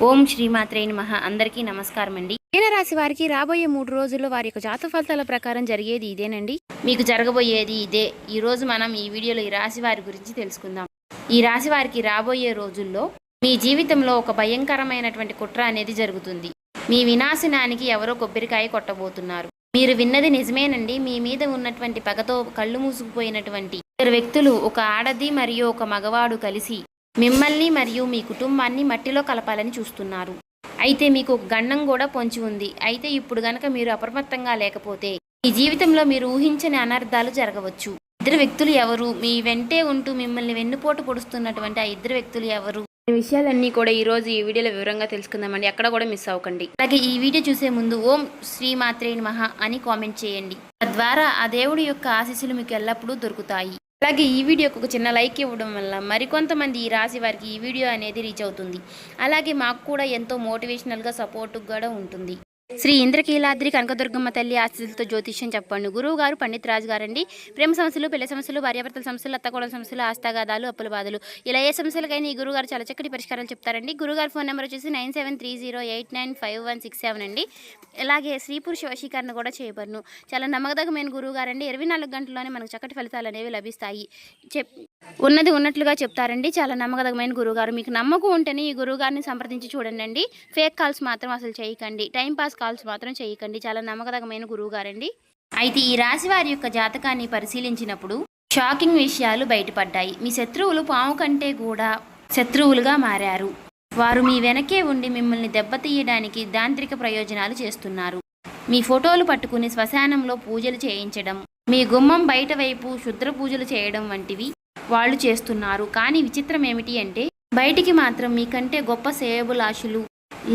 ఓం శ్రీమాత్రే నమః. అందరికీ నమస్కారం అండి. మీనరాశి వారికి రాబోయే 3 రోజుల్లో వారి యొక్క జాతక ఫలితాల ప్రకారం జరిగేది ఇదేనండి. మీకు జరగబోయేది ఇదే. ఈ రోజు మనం ఈ వీడియోలో ఈ రాశి వారి గురించి తెలుసుకుందాం. ఈ రాశి వారికి రాబోయే రోజుల్లో మీ జీవితంలో ఒక భయంకరమైనటువంటి కుట్ర అనేది జరుగుతుంది. మీ వినాశనానికి ఎవరో కొబ్బరికాయ కొట్టబోతున్నారు. మీరు విన్నది నిజమేనండి. మీ మీద ఉన్నటువంటి పగతో కళ్ళు మూసుకుపోయినటువంటి ఇద్దరు వ్యక్తులు, ఒక ఆడది మరియు ఒక మగవాడు కలిసి మిమ్మల్ని మరియు మీ కుటుంబాన్ని మట్టిలో కలపాలని చూస్తున్నారు. అయితే మీకు ఒక గండం కూడా పొంచి ఉంది. అయితే ఇప్పుడు గనక మీరు అప్రమత్తంగా లేకపోతే మీ జీవితంలో మీరు ఊహించని అనర్థాలు జరగవచ్చు. ఇద్దరు వ్యక్తులు ఎవరు? మీ వెంటే ఉంటూ మిమ్మల్ని వెన్నుపోటు పొడుస్తున్నటువంటి ఆ ఇద్దరు వ్యక్తులు ఎవరు? ఈ విషయాలన్నీ కూడా ఈ రోజు ఈ వీడియోలో వివరంగా తెలుసుకుందామండి. ఎక్కడ కూడా మిస్ అవ్వకండి. అలాగే ఈ వీడియో చూసే ముందు ఓం శ్రీమాత్రే నమః అని కామెంట్ చేయండి. తద్వారా ఆ దేవుడి యొక్క ఆశీస్సులు మీకు ఎల్లప్పుడూ దొరుకుతాయి. అలాగే ఈ వీడియోకి ఒక చిన్న లైక్ ఇవ్వడం వల్ల మరికొంతమంది ఈ రాశి వారికి ఈ వీడియో అనేది రీచ్ అవుతుంది. అలాగే మాకు కూడా ఎంతో మోటివేషనల్గా సపోర్ట్ కూడా ఉంటుంది. శ్రీ ఇంద్రకీలాద్రి కనకదుర్గమ్మ తల్లి ఆశీస్సులతో జ్యోతిష్యం చెప్పండి. గురువు గారు పండిత్ రాజు గారండి. ప్రేమ సమస్యలు, పెళ్లి సమస్యలు, భార్యాభర్తల సమస్యలు, అత్తకోడల సమస్యలు, ఆస్తాగాదాలు, అప్పుల బాధలు, ఇలా ఏ సమస్యలకైనా ఈ గురుగారు చాలా చక్కటి పరిష్కారాలు చెప్తారండి. గురుగారు ఫోన్ నెంబర్ వచ్చేసి 9730895167 అండి. అలాగే స్త్రీ పురుష వశీకరణ కూడా చేయబడును. చాలా నమ్మకదగమైన గురువు గారండి. 24 గంటల్లోనే మనకు చక్కటి ఫలితాలు అనేవి లభిస్తాయి. ఉన్నది ఉన్నట్లుగా చెప్తారండి. చాలా నమ్మకదగమైన గురువుగారు. మీకు నమ్మకం ఉంటేనే ఈ గురువుగారిని సంప్రదించి చూడండి. ఫేక్ కాల్స్ మాత్రం అసలు చేయకండి. టైంపాస్ కాల్స్ మాత్రం చేయకండి. చాలా నమ్మకదగమైన గురువుగారండి. అయితే ఈ రాశి వారి యొక్క జాతకాన్ని పరిశీలించినప్పుడు షాకింగ్ విషయాలు బయటపడ్డాయి. మీ శత్రువులు పాము కంటే కూడా శత్రువులుగా మారారు. వారు మీ వెనకే ఉండి మిమ్మల్ని దెబ్బతీయడానికి దాంత్రిక ప్రయోజనాలు చేస్తున్నారు. మీ ఫోటోలు పట్టుకుని శ్మశానంలో పూజలు చేయించడం, మీ గుమ్మం బయట వైపు శుద్ర పూజలు చేయడం వంటివి వాళ్ళు చేస్తున్నారు. కానీ విచిత్రం ఏమిటి అంటే బయటికి మాత్రం మీకంటే గొప్ప శ్రేయోభిలాషులు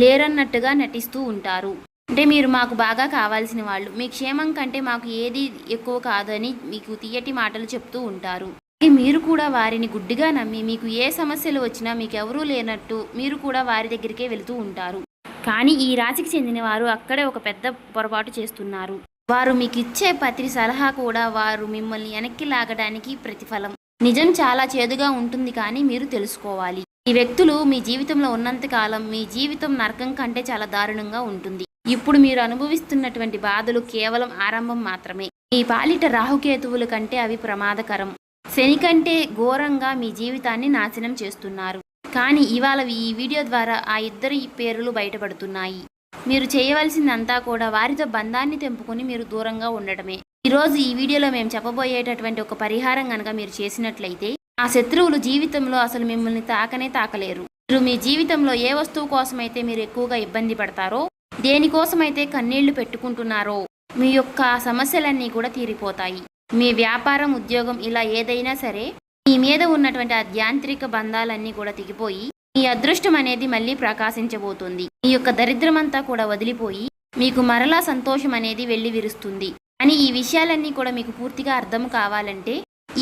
లేరన్నట్టుగా నటిస్తూ ఉంటారు. అంటే మీరు మాకు బాగా కావాల్సిన వాళ్ళు, మీ క్షేమం కంటే మాకు ఏది ఎక్కువ కాదు అని మీకు తీయటి మాటలు చెప్తూ ఉంటారు. మీరు కూడా వారిని గుడ్డిగా నమ్మి మీకు ఏ సమస్యలు వచ్చినా మీకు ఎవరూ లేనట్టు మీరు కూడా వారి దగ్గరికే వెళుతూ ఉంటారు. కానీ ఈ రాశికి చెందిన వారు అక్కడే ఒక పెద్ద పొరపాటు చేస్తున్నారు. వారు మీకు ఇచ్చే ప్రతి సలహా కూడా వారు మిమ్మల్ని వెనక్కి లాగడానికి ప్రతిఫలం. నిజం చాలా చేదుగా ఉంటుంది, కానీ మీరు తెలుసుకోవాలి. ఈ వ్యక్తులు మీ జీవితంలో ఉన్నంతకాలం మీ జీవితం నరకం కంటే చాలా దారుణంగా ఉంటుంది. ఇప్పుడు మీరు అనుభవిస్తున్నటువంటి బాధలు కేవలం ఆరంభం మాత్రమే. మీ పాలిట రాహుకేతువుల కంటే అవి ప్రమాదకరం. శని కంటే ఘోరంగా మీ జీవితాన్ని నాశనం చేస్తున్నారు. కానీ ఇవాళ ఈ వీడియో ద్వారా ఆ ఇద్దరి పేర్లు బయటపడుతున్నాయి. మీరు చేయవలసిందంతా కూడా వారితో బంధాన్ని తెంపుకొని మీరు దూరంగా ఉండటమే. ఈరోజు ఈ వీడియోలో మేము చెప్పబోయేటటువంటి ఒక పరిహారం కనుక మీరు చేసినట్లయితే ఆ శత్రువులు జీవితంలో అసలు మిమ్మల్ని తాకనే తాకలేరు. మీరు మీ జీవితంలో ఏ వస్తువు కోసమైతే మీరు ఎక్కువగా ఇబ్బంది పడతారో, దేనికోసమైతే కన్నీళ్లు పెట్టుకుంటున్నారో మీ యొక్క సమస్యలన్నీ కూడా తీరిపోతాయి. మీ వ్యాపారం, ఉద్యోగం ఇలా ఏదైనా సరే మీ మీద ఉన్నటువంటి ఆ యాంత్రిక బంధాలన్నీ కూడా తెగిపోయి మీ అదృష్టం అనేది మళ్ళీ ప్రకాశించబోతుంది. మీ యొక్క దరిద్రమంతా కూడా వదిలిపోయి మీకు మరలా సంతోషం అనేది వెళ్ళి విరుస్తుంది. అని ఈ విషయాలన్నీ కూడా మీకు పూర్తిగా అర్థం కావాలంటే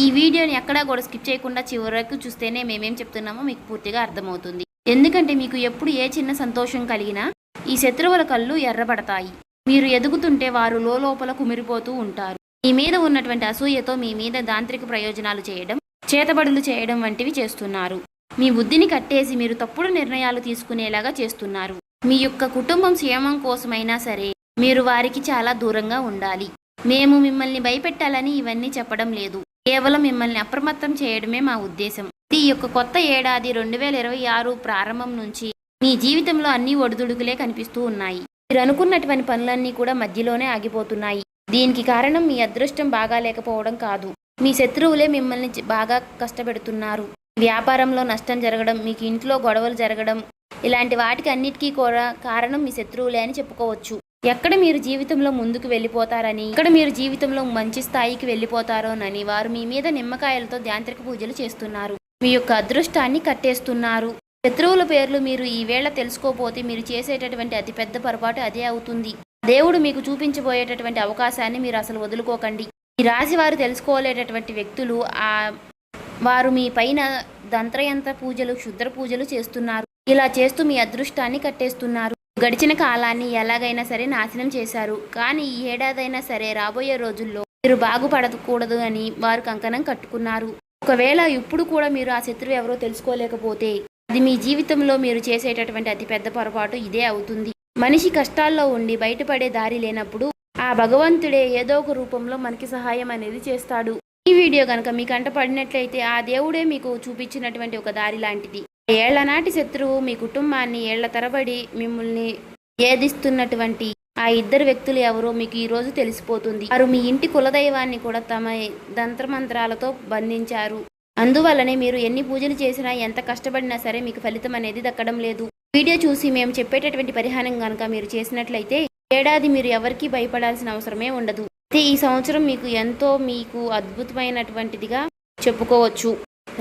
ఈ వీడియోని ఎక్కడా కూడా స్కిప్ చేయకుండా చివరకు చూస్తేనే మేమేం చెప్తున్నామో మీకు పూర్తిగా అర్థమవుతుంది. ఎందుకంటే మీకు ఎప్పుడు ఏ చిన్న సంతోషం కలిగినా ఈ శత్రువుల కళ్ళు ఎర్రబడతాయి. మీరు ఎదుగుతుంటే వారు లోపల కుమిరిపోతూ ఉంటారు. మీ మీద ఉన్నటువంటి అసూయతో మీ మీద దాంత్రిక ప్రయోజనాలు చేయడం, చేతబడులు చేయడం వంటివి చేస్తున్నారు. మీ బుద్ధిని కట్టేసి మీరు తప్పుడు నిర్ణయాలు తీసుకునేలాగా చేస్తున్నారు. మీ యొక్క కుటుంబం క్షేమం కోసమైనా సరే మీరు వారికి చాలా దూరంగా ఉండాలి. మేము మిమ్మల్ని భయపెట్టాలని ఇవన్నీ చెప్పడం లేదు. కేవలం మిమ్మల్ని అప్రమత్తం చేయడమే మా ఉద్దేశం. ఈ యొక్క కొత్త ఏడాది 2026 ప్రారంభం నుంచి మీ జీవితంలో అన్ని ఒడిదుడుకులే కనిపిస్తూ ఉన్నాయి. మీరు అనుకున్నటువంటి పనులన్నీ కూడా మధ్యలోనే ఆగిపోతున్నాయి. దీనికి కారణం మీ అదృష్టం బాగా లేకపోవడం కాదు, మీ శత్రువులే మిమ్మల్ని బాగా కష్టపెడుతున్నారు. వ్యాపారంలో నష్టం జరగడం, మీకు ఇంట్లో గొడవలు జరగడం, ఇలాంటి వాటికి అన్నిటికీ కూడా కారణం మీ శత్రువులే అని చెప్పుకోవచ్చు. ఎక్కడ మీరు జీవితంలో ముందుకు వెళ్ళిపోతారని, ఎక్కడ మీరు జీవితంలో మంచి స్థాయికి వెళ్ళిపోతారోనని వారు మీ మీద నిమ్మకాయలతో యాంత్రిక పూజలు చేస్తున్నారు. మీ యొక్క అదృష్టాన్ని కట్టేస్తున్నారు. శత్రువుల పేర్లు మీరు ఈవేళ తెలుసుకోపోతే మీరు చేసేటటువంటి అతిపెద్ద పొరపాటు అదే అవుతుంది. దేవుడు మీకు చూపించబోయేటటువంటి అవకాశాన్ని మీరు అసలు వదులుకోకండి. ఈ రాశి వారు తెలుసుకోలేటటువంటి వ్యక్తులు వారు మీ పైన దంత్రయంత్ర పూజలు, క్షుద్ర పూజలు చేస్తున్నారు. ఇలా చేస్తూ మీ అదృష్టాన్ని కట్టేస్తున్నారు. గడిచిన కాలాన్ని ఎలాగైనా సరే నాశనం చేశారు. కానీ ఈ ఏడాదైనా సరే రాబోయే రోజుల్లో మీరు బాగుపడకూడదు అని వారు కంకణం కట్టుకున్నారు. ఒకవేళ ఇప్పుడు కూడా మీరు ఆ శత్రువు ఎవరో తెలుసుకోలేకపోతే అది మీ జీవితంలో మీరు చేసేటటువంటి అతిపెద్ద పొరపాటు ఇదే అవుతుంది. మనిషి కష్టాల్లో ఉండి బయటపడే దారి లేనప్పుడు ఆ భగవంతుడే ఏదో ఒక రూపంలో మనకి సహాయం అనేది చేస్తాడు. ఈ వీడియో కనుక మీ కంట పడినట్లయితే ఆ దేవుడే మీకు చూపించినటువంటి ఒక దారి లాంటిది. ఏళ్ల నాటి శత్రువు మీ కుటుంబాన్ని ఏళ్ల తరబడి మిమ్మల్ని ఏదిస్తున్నటువంటి ఆ ఇద్దరు వ్యక్తులు ఎవరో మీకు ఈ రోజు తెలిసిపోతుంది. వారు మీ ఇంటి కులదైవాన్ని కూడా తమ తంత్రమంత్రాలతో బంధించారు. అందువల్లనే మీరు ఎన్ని పూజలు చేసినా ఎంత కష్టపడినా సరే మీకు ఫలితం అనేది దక్కడం లేదు. వీడియో చూసి మేము చెప్పేటటువంటి పరిహారం కనుక మీరు చేసినట్లయితే ఏడాది మీరు ఎవరికీ భయపడాల్సిన అవసరమే ఉండదు. అయితే ఈ సంవత్సరం మీకు అద్భుతమైనటువంటిదిగా చెప్పుకోవచ్చు.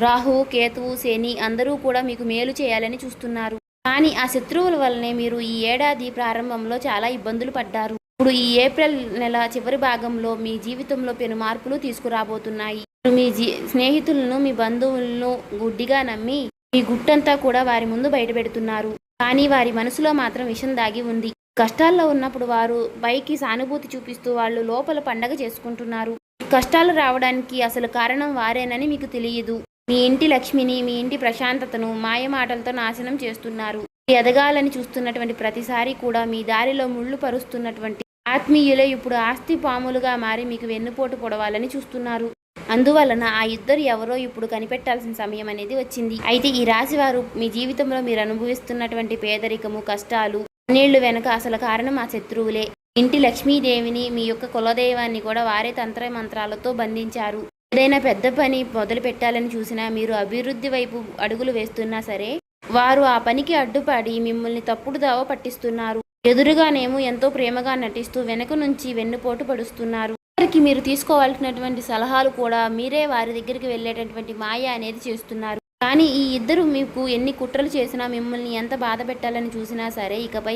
రాహు, కేతువు, శని అందరూ కూడా మీకు మేలు చేయాలని చూస్తున్నారు. కానీ ఆ శత్రువుల వల్లనే మీరు ఈ ఏడాది ప్రారంభంలో చాలా ఇబ్బందులు పడ్డారు. ఇప్పుడు ఈ ఏప్రిల్ నెల చివరి భాగంలో మీ జీవితంలో పెను మార్పులు తీసుకురాబోతున్నాయి. మీ స్నేహితులను, మీ బంధువులను గుడ్డిగా నమ్మి మీ గుట్టంతా కూడా వారి ముందు బయటపెడుతున్నారు. కానీ వారి మనసులో మాత్రం విషం దాగి ఉంది. కష్టాల్లో ఉన్నప్పుడు వారు పైకి సానుభూతి చూపిస్తూ వాళ్ళు లోపల పండగ చేసుకుంటున్నారు. కష్టాలు రావడానికి అసలు కారణం వారేనని మీకు తెలియదు. మీ ఇంటి లక్ష్మిని, మీ ఇంటి ప్రశాంతతను మాయమాటలతో నాశనం చేస్తున్నారు. ఎదగాలని చూస్తున్నటువంటి ప్రతిసారి కూడా మీ దారిలో ముళ్ళు పరుస్తున్నటువంటి ఆత్మీయులే ఇప్పుడు ఆస్తి పాములుగా మారి మీకు వెన్నుపోటు పొడవాలని చూస్తున్నారు. అందువలన ఆ ఇద్దరు ఎవరో ఇప్పుడు కనిపెట్టాల్సిన సమయం అనేది వచ్చింది. అయితే ఈ రాశి వారు మీ జీవితంలో మీరు అనుభవిస్తున్నటువంటి పేదరికము, కష్టాలు, నీళ్లు వెనక అసలు కారణం ఆ శత్రువులే. ఇంటి లక్ష్మీదేవిని, మీ యొక్క కులదైవాన్ని కూడా వారే తంత్ర మంత్రాలతో బంధించారు. ఏదైనా పెద్ద పని మొదలు పెట్టాలని చూసినా, మీరు అభివృద్ధి వైపు అడుగులు వేస్తున్నా సరే వారు ఆ పనికి అడ్డుపడి మిమ్మల్ని తప్పుడు దావ పట్టిస్తున్నారు. ఎదురుగానేమో ఎంతో ప్రేమగా నటిస్తూ వెనక నుంచి వెన్నుపోటు పడుస్తున్నారు. వారికి మీరు తీసుకోవాల్సినటువంటి సలహాలు కూడా మీరే వారి దగ్గరికి వెళ్ళేటటువంటి మాయ అనేది చేస్తున్నారు. కానీ ఈ ఇద్దరు మీకు ఎన్ని కుట్రలు చేసినా, మిమ్మల్ని ఎంత బాధ పెట్టాలని చూసినా సరే ఇకపై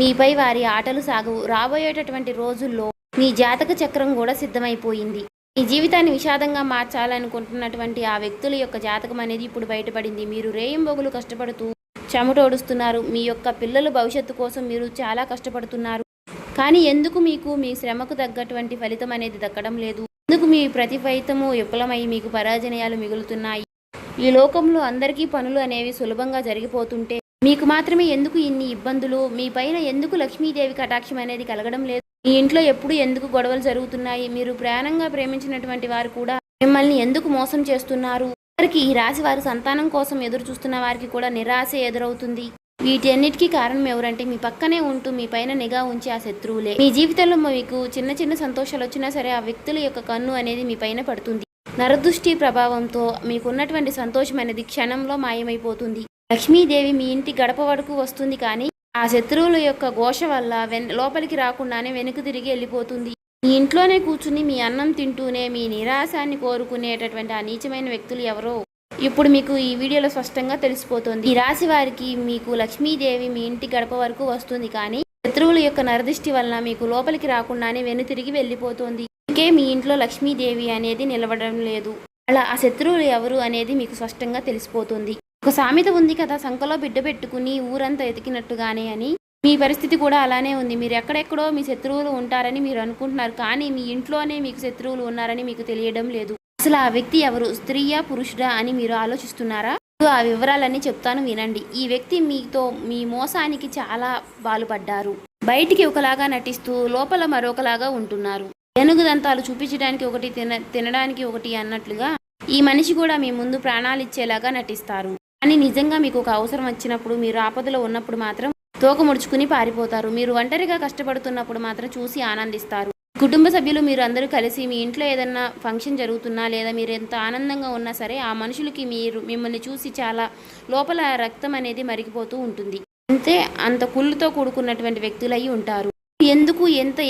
మీపై వారి ఆటలు సాగవు. రాబోయేటటువంటి రోజుల్లో మీ జాతక చక్రం కూడా సిద్ధమైపోయింది. మీ జీవితాన్ని విషాదంగా మార్చాలనుకుంటున్నటువంటి ఆ వ్యక్తుల యొక్క జాతకం అనేది ఇప్పుడు బయటపడింది. మీరు రేయింబొగులు కష్టపడుతూ చెమటోడుస్తున్నారు. మీ యొక్క పిల్లల భవిష్యత్తు కోసం మీరు చాలా కష్టపడుతున్నారు. కానీ ఎందుకు మీకు మీ శ్రమకు తగ్గటువంటి ఫలితం అనేది దక్కడం లేదు? ఎందుకు మీ ప్రతి ఫలితము విఫలమై మీకు పరాజయాలు మిగులుతున్నాయి? ఈ లోకంలో అందరికీ పనులు అనేవి సులభంగా జరిగిపోతుంటే మీకు మాత్రమే ఎందుకు ఇన్ని ఇబ్బందులు? మీ పైన ఎందుకు లక్ష్మీదేవి కటాక్షం అనేది కలగడం లేదు? మీ ఇంట్లో ఎప్పుడు ఎందుకు గొడవలు జరుగుతున్నాయి? మీరు ప్రాణంగా ప్రేమించినటువంటి వారు కూడా మిమ్మల్ని ఎందుకు మోసం చేస్తున్నారు? వారికి ఈ రాశి వారు సంతానం కోసం ఎదురు చూస్తున్న వారికి కూడా నిరాశ ఎదురవుతుంది. వీటన్నిటికీ కారణం ఎవరంటే మీ పక్కనే ఉంటూ మీ పైన నిఘా ఉంచి ఆ శత్రువులే. మీ జీవితంలో మీకు చిన్న చిన్న సంతోషాలు వచ్చినా సరే ఆ వ్యక్తుల యొక్క కన్ను అనేది మీ పైన పడుతుంది. నరదృష్టి ప్రభావంతో మీకున్నటువంటి సంతోషం అనేది క్షణంలో మాయమైపోతుంది. లక్ష్మీదేవి మీ ఇంటి గడప వరకు వస్తుంది, కానీ ఆ శత్రువుల యొక్క ఘోష వల్ల లోపలికి రాకుండానే వెనుక తిరిగి వెళ్ళిపోతుంది. మీ ఇంట్లోనే కూర్చుని మీ అన్నం తింటూనే మీ నిరాశాన్ని కోరుకునేటటువంటి ఆ నీచమైన వ్యక్తులు ఎవరో ఇప్పుడు మీకు ఈ వీడియోలో స్పష్టంగా తెలిసిపోతుంది. ఈ రాశి వారికి మీకు లక్ష్మీదేవి మీ ఇంటి గడప వరకు వస్తుంది, కానీ శత్రువుల యొక్క నరదృష్టి వలన మీకు లోపలికి రాకుండానే వెనుతిరిగి వెళ్ళిపోతుంది. ఇంకే మీ ఇంట్లో లక్ష్మీదేవి అనేది నిలబడడం లేదు. అలా ఆ శత్రువులు ఎవరు అనేది మీకు స్పష్టంగా తెలిసిపోతుంది. ఒక సామెత ఉంది కదా, సంకలో బిడ్డ పెట్టుకుని ఊరంతా ఎతికినట్టుగానే అని. మీ పరిస్థితి కూడా అలానే ఉంది. మీరు ఎక్కడెక్కడో మీ శత్రువులు ఉంటారని మీరు అనుకుంటున్నారు, కానీ మీ ఇంట్లోనే మీకు శత్రువులు ఉన్నారని మీకు తెలియడం లేదు. అసలు ఆ వ్యక్తి ఎవరు? స్త్రీయా, పురుషుడా అని మీరు ఆలోచిస్తున్నారా? ఆ వివరాలన్నీ చెప్తాను, వినండి. ఈ వ్యక్తి మీ మోసానికి చాలా బాలుపడ్డారు. బయటికి ఒకలాగా నటిస్తూ లోపల మరొకలాగా ఉంటున్నారు. ఏనుగుదంతాలు చూపించడానికి ఒకటి, తినడానికి ఒకటి అన్నట్లుగా ఈ మనిషి కూడా మీ ముందు ప్రాణాలు ఇచ్చేలాగా నటిస్తారు. కానీ నిజంగా మీకు ఒక అవసరం వచ్చినప్పుడు, మీరు ఆపదలో ఉన్నప్పుడు మాత్రం తోక ముడుచుకుని పారిపోతారు. మీరు ఒంటరిగా కష్టపడుతున్నప్పుడు మాత్రం చూసి ఆనందిస్తారు. కుటుంబ సభ్యులు మీరు అందరూ కలిసి మీ ఇంట్లో ఏదన్నా ఫంక్షన్ జరుగుతున్నా లేదా మీరు ఎంత ఆనందంగా ఉన్నా సరే ఆ మనుషులకి మిమ్మల్ని చూసి చాలా లోపల రక్తం అనేది మరిగిపోతూ ఉంటుంది. అంత కుళ్ళుతో కూడుకున్నటువంటి వ్యక్తులై ఉంటారు. ఎందుకు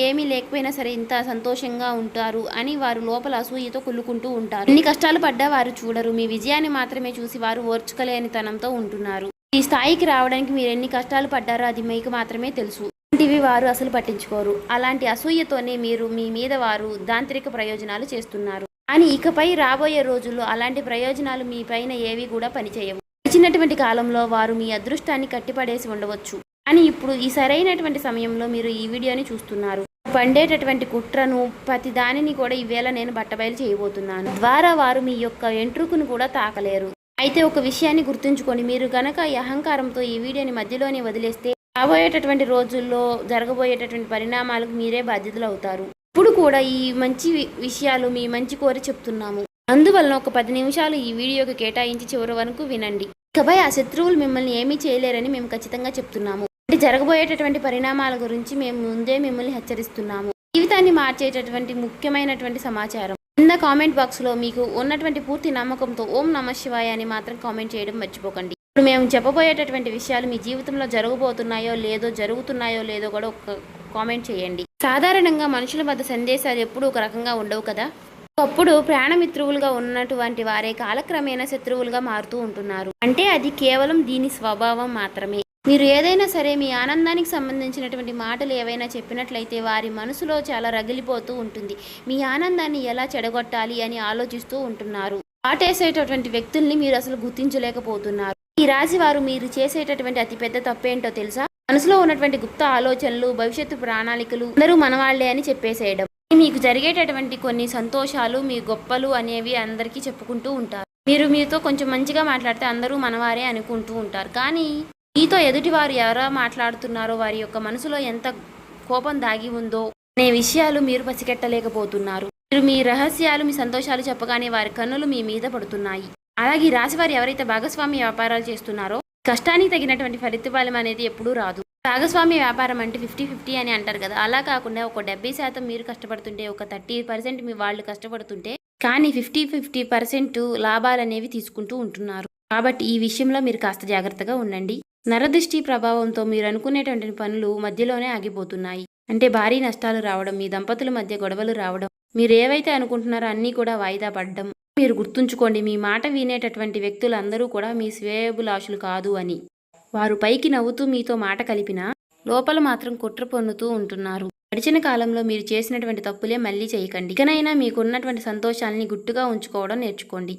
ఏమీ లేకపోయినా సరే ఇంత సంతోషంగా ఉంటారు అని వారు లోపల అసూయతో కుళ్ళుకుంటూ ఉంటారు. ఎన్ని కష్టాలు పడ్డా వారు చూడరు. మీ విజయాన్ని మాత్రమే చూసి వారు ఓర్చుకోలేని తనంతో ఉంటున్నారు. ఈ స్థాయికి రావడానికి మీరు ఎన్ని కష్టాలు పడ్డారో అది మీకు మాత్రమే తెలుసు. ఇవి వారు అసలు పట్టించుకోరు. అలాంటి అసూయతోనే మీరు మీ మీద వారు దాంత్రిక ప్రయోజనాలు చేస్తున్నారు. కానీ ఇకపై రాబోయే రోజుల్లో అలాంటి ప్రయోజనాలు మీ పైన ఏవి కూడా పనిచేయవు. ఇచ్చినటువంటి కాలంలో వారు మీ అదృష్టాన్ని కట్టిపడేసి ఉండవచ్చు. కానీ ఇప్పుడు ఈ సరైనటువంటి సమయంలో మీరు ఈ వీడియోని చూస్తున్నారు. పండేటటువంటి కుట్రను ప్రతి దానిని కూడా ఈవేళ నేను బట్టబయలు చేయబోతున్నాను. ద్వారా వారు మీ యొక్క ఎంట్రుకును కూడా తాకలేరు. అయితే ఒక విషయాన్ని గుర్తుంచుకోండి, మీరు గనక ఈ అహంకారంతో ఈ వీడియోని మధ్యలోనే వదిలేస్తే రాబోయేటటువంటి రోజుల్లో జరగబోయేటటువంటి పరిణామాలకు మీరే బాధ్యతలు అవుతారు. ఇప్పుడు కూడా ఈ మంచి విషయాలు మీ మంచి కోరి చెప్తున్నాము. అందువలన ఒక 10 నిమిషాలు ఈ వీడియోకి కేటాయించి చివరి వరకు వినండి. ఇకపై ఆ శత్రువులు మిమ్మల్ని ఏమీ చేయలేరని మేము ఖచ్చితంగా చెప్తున్నాము. అంటే జరగబోయేటటువంటి పరిణామాల గురించి మేము ముందే మిమ్మల్ని హెచ్చరిస్తున్నాము. జీవితాన్ని మార్చేటటువంటి ముఖ్యమైనటువంటి సమాచారం. కింద కామెంట్ బాక్స్లో మీకు ఉన్నటువంటి పూర్తి నమ్మకంతో ఓం నమః శివాయ అని మాత్రం కామెంట్ చేయడం మర్చిపోకండి. ఇప్పుడు మేము చెప్పబోయేటటువంటి విషయాలు మీ జీవితంలో జరగబోతున్నాయో లేదో, జరుగుతున్నాయో లేదో కూడా ఒక కామెంట్ చేయండి. సాధారణంగా మనుషుల వద్ద సందేశాలు ఎప్పుడూ ఒక రకంగా ఉండవు కదా. ఒకప్పుడు ప్రాణమిత్రువులుగా ఉన్నటువంటి వారే కాలక్రమేణా శత్రువులుగా మారుతూ ఉంటున్నారు. అంటే అది కేవలం దీని స్వభావం మాత్రమే. మీరు ఏదైనా సరే మీ ఆనందానికి సంబంధించినటువంటి మాటలు ఏవైనా చెప్పినట్లయితే వారి మనసులో చాలా రగిలిపోతూ ఉంటుంది. మీ ఆనందాన్ని ఎలా చెడగొట్టాలి అని ఆలోచిస్తూ ఉంటున్నారు. ఆటేసేటటువంటి వ్యక్తుల్ని మీరు అసలు గుర్తించలేకపోతున్నారు. ఈ రాశి వారు మీరు చేసేటటువంటి అతిపెద్ద తప్పేంటో తెలుసా? మనసులో ఉన్నటువంటి గుప్త ఆలోచనలు, భవిష్యత్తు ప్రణాళికలు అందరూ మనవాళ్లే అని చెప్పేసేయడం. మీకు జరిగేటటువంటి కొన్ని సంతోషాలు, మీ గొప్పలు అనేవి అందరికీ చెప్పుకుంటూ ఉంటారు. మీరు మీతో కొంచెం మంచిగా మాట్లాడితే అందరూ మనవారే అనుకుంటూ ఉంటారు. కానీ మీతో ఎదుటివారు ఎలా మాట్లాడుతున్నారో, వారి యొక్క మనసులో ఎంత కోపం దాగి ఉందో అనే విషయాలు మీరు పసిగట్టలేకపోతున్నారు. మీరు మీ రహస్యాలు, మీ సంతోషాలు చెప్పగానే వారి కన్నులు మీ మీద పడుతున్నాయి. అలాగే ఈ రాశి వారు ఎవరైతే భాగస్వామ్య వ్యాపారాలు చేస్తున్నారో కష్టానికి తగినటువంటి ఫలితం అనేది ఎప్పుడూ రాదు. భాగస్వామ్య వ్యాపారం అంటే 50-50 అని అంటారు కదా. అలా కాకుండా ఒక 70% మీరు కష్టపడుతుంటే, ఒక 30% మీ వాళ్ళు కష్టపడుతుంటే, కానీ 50% లాభాలు అనేవి తీసుకుంటూ ఉంటున్నారు. కాబట్టి ఈ విషయంలో మీరు కాస్త జాగ్రత్తగా ఉండండి. నరదృష్టి ప్రభావంతో మీరు అనుకునేటువంటి పనులు మధ్యలోనే ఆగిపోతున్నాయి. అంటే భారీ నష్టాలు రావడం, మీ దంపతుల మధ్య గొడవలు రావడం, మీరు ఏవైతే అనుకుంటున్నారో అన్నీ కూడా వాయిదా పడడం. మీరు గుర్తుంచుకోండి, మీ మాట వినేటటువంటి వ్యక్తులందరూ కూడా మీ శ్రేయోభిలాషులు కాదు అని. వారు పైకి నవ్వుతూ మీతో మాట కలిపినా లోపల మాత్రం కుట్ర పొన్నుతూ ఉంటున్నారు. గడిచిన కాలంలో మీరు చేసినటువంటి తప్పులే మళ్ళీ చేయకండి. ఇకనైనా మీకున్నటువంటి సంతోషాలని గుట్టుగా ఉంచుకోవడం నేర్చుకోండి.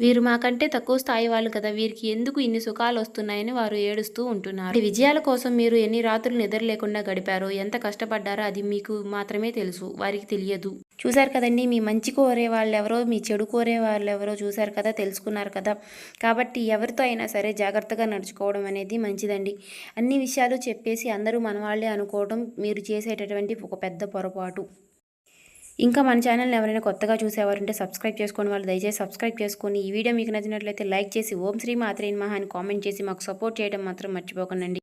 వీరు మాకంటే తక్కువ స్థాయి వాళ్ళు కదా, వీరికి ఎందుకు ఇన్ని సుఖాలు వస్తున్నాయని వారు ఏడుస్తూ ఉంటున్నారు. విజయాల కోసం మీరు ఎన్ని రాత్రులు నిద్ర లేకుండా గడిపారో, ఎంత కష్టపడ్డారో అది మీకు మాత్రమే తెలుసు, వారికి తెలియదు. చూశారు కదండి, మీ మంచి కోరే వాళ్ళు ఎవరో, మీ చెడు కోరే వాళ్ళు ఎవరో చూశారు కదా, తెలుసుకున్నారు కదా. కాబట్టి ఎవరితో అయినా సరే జాగ్రత్తగా నడుచుకోవడం అనేది మంచిదండి. అన్ని విషయాలు చెప్పేసి అందరూ మనవాళ్లే అనుకోవడం మీరు చేసేటటువంటి ఒక పెద్ద పొరపాటు. ఇంకా మన ఛానల్ని ఎవరైనా కొత్తగా చూసేవారుంటే సబ్స్క్రైబ్ చేసుకోండి. వాళ్ళు దయచేసి సబ్స్క్రైబ్ చేసుకొని ఈ వీడియో మీకు నచ్చినట్లయితే లైక్ చేసి ఓం శ్రీ మాత్రే నమః అని కామెంట్ చేసి మాకు సపోర్ట్ చేయడం మాత్రం మర్చిపోకండి.